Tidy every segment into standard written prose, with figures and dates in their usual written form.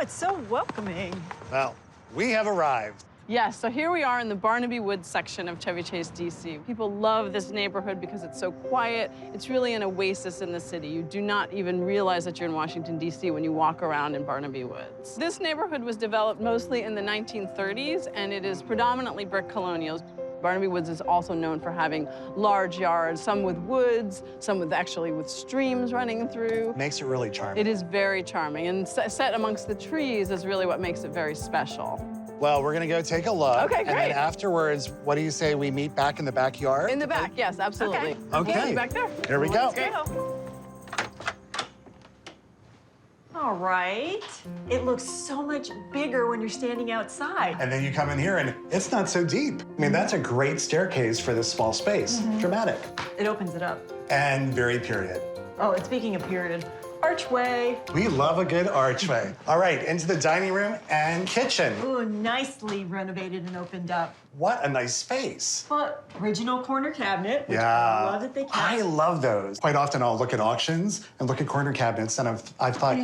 it's so welcoming. Well, we have arrived. Yes, so here we are in the Barnaby Woods section of Chevy Chase, DC. People love this neighborhood because it's so quiet. It's really an oasis in the city. You do not even realize that you're in Washington, DC when you walk around in Barnaby Woods. This neighborhood was developed mostly in the 1930s, and it is predominantly brick colonials. Barnaby Woods is also known for having large yards, some with woods, some with streams running through. Makes it really charming. It is very charming, and set amongst the trees is really what makes it very special. Well, we're gonna go take a look. Okay, great. And then afterwards, what do you say we meet back in the backyard? In the back, yes, absolutely. Okay. We'll see you back there. Here we go. Let's go. All right. It looks so much bigger when you're standing outside. And then you come in here and it's not so deep. I mean, that's a great staircase for this small space. Dramatic. It opens it up. And very period. Oh, and speaking of period, archway. We love a good archway. All right, into the dining room and kitchen. Ooh, nicely renovated and opened up. What a nice space. Well, original corner cabinet, which Yeah. I love that they kept. I love those. Quite often I'll look at auctions and look at corner cabinets and I've thought,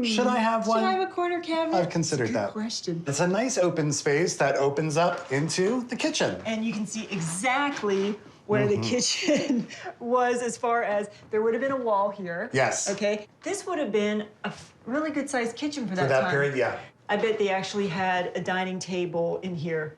should I have one? Should I have a corner cabinet? I've considered that. Good question. It's a nice open space that opens up into the kitchen. And you can see exactly where the kitchen was as far as there would have been a wall here. Yes. Okay. This would have been a really good sized kitchen for that For that time. period, yeah. I bet they actually had a dining table in here.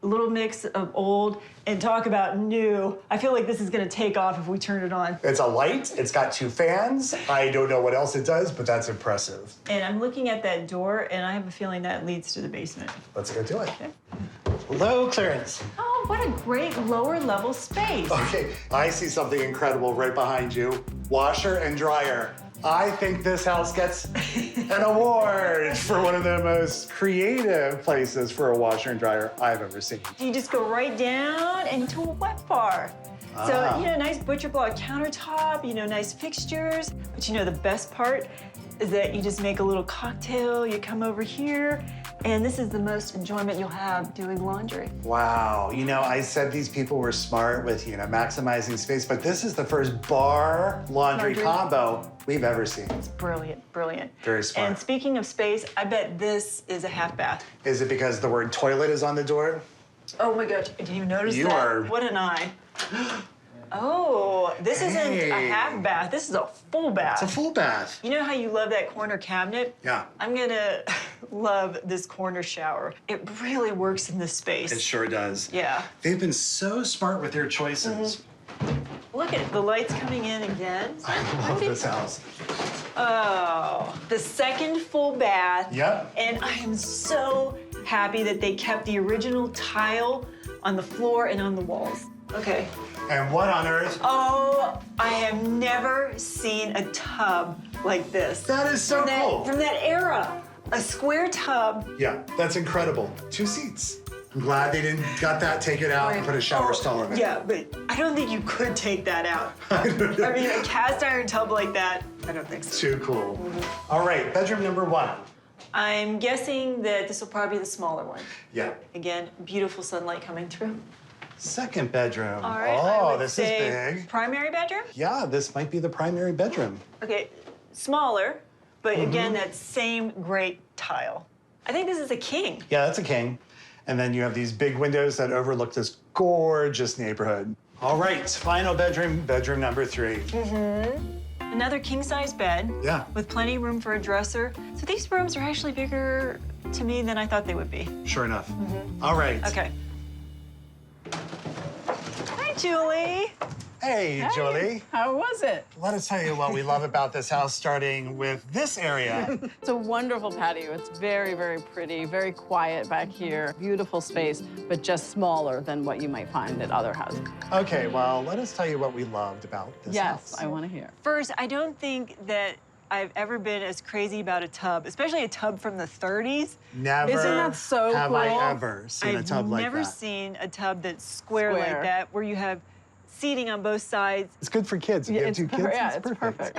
A little mix of old and talk about new. I feel like this is gonna take off if we turn it on. It's a light, it's got 2 fans. I don't know what else it does, but that's impressive. And I'm looking at that door and I have a feeling that leads to the basement. Let's go do it. Okay. Hello, Clarence. Oh, what a great lower level space. Okay, I see something incredible right behind you. Washer and dryer. I think this house gets an award for one of the most creative places for a washer and dryer I've ever seen. You just go right down into a wet bar. So, you know, nice butcher block countertop, you know, nice fixtures. But you know, the best part is that you just make a little cocktail, you come over here, and this is the most enjoyment you'll have doing laundry. Wow, you know, I said these people were smart with, you know, maximizing space, but this is the first bar laundry combo we've ever seen. It's brilliant, brilliant. Very smart. And speaking of space, I bet this is a half bath. Is it because the word toilet is on the door? Oh my gosh, did you notice You that? are- What an eye. Oh, this isn't a half bath, this is a full bath. It's a full bath. You know how you love that corner cabinet? Yeah. I'm gonna love this corner shower. It really works in this space. It sure does. Yeah. They've been so smart with their choices. Look at the lights coming in again. I love this house. Oh, the second full bath. Yep. And I am so happy that they kept the original tile on the floor and on the walls. Okay. And what on earth? Oh, I have never seen a tub like this. That is so cool. From that era. A square tub. Yeah, that's incredible. 2 seats. I'm glad they didn't got that, take it out, and put a shower stall in it. Yeah, but I don't think you could take that out. I mean, a cast iron tub like that, I don't think so. Too cool. All right, bedroom number 1. I'm guessing that this will probably be the smaller one. Yeah. Again, beautiful sunlight coming through. Second bedroom. All right, I Oh, would this is say big. Primary bedroom? Yeah, this might be the primary bedroom. Okay, smaller, but again, that same great tile. I think this is a king. Yeah, that's a king. And then you have these big windows that overlook this gorgeous neighborhood. All right, final bedroom, bedroom number 3. Another king-size bed. Yeah. With plenty of room for a dresser. So these rooms are actually bigger to me than I thought they would be. Sure enough. All right. Okay. Hi, Julie. Hey, Julie. How was it? Let us tell you what we love about this house, starting with this area. It's a wonderful patio. It's very, very pretty, very quiet back here. Beautiful space, but just smaller than what you might find at other houses. Okay, well, let us tell you what we loved about this house. Yes, I want to hear. First, I don't think that I've ever been as crazy about a tub, especially a tub from the 30s. Never Isn't that so have cool? I ever seen a tub like that. I've never seen a tub that's square like Square. that, where you have seating on both sides. It's good for kids. If you have 2 kids, yeah, it's perfect.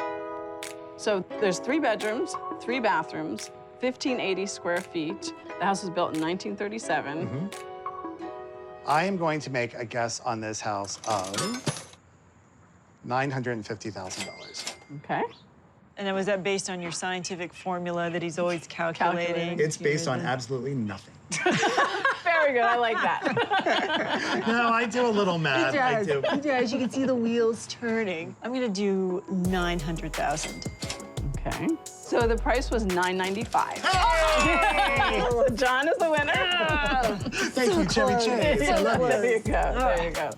So there's 3 bedrooms, 3 bathrooms, 1,580 square feet. The house was built in 1937. I am going to make a guess on this house of $950,000. Okay. And was that based on your scientific formula that he's always calculating? It's based on absolutely nothing. Very good, I like that. No, I do a little math. I do. He does. You can see the wheels turning. I'm gonna do 900,000. Okay. So the price was $995. Hey! John is the winner. Thank you, Chevy Chase. I love it. There you go. There you go.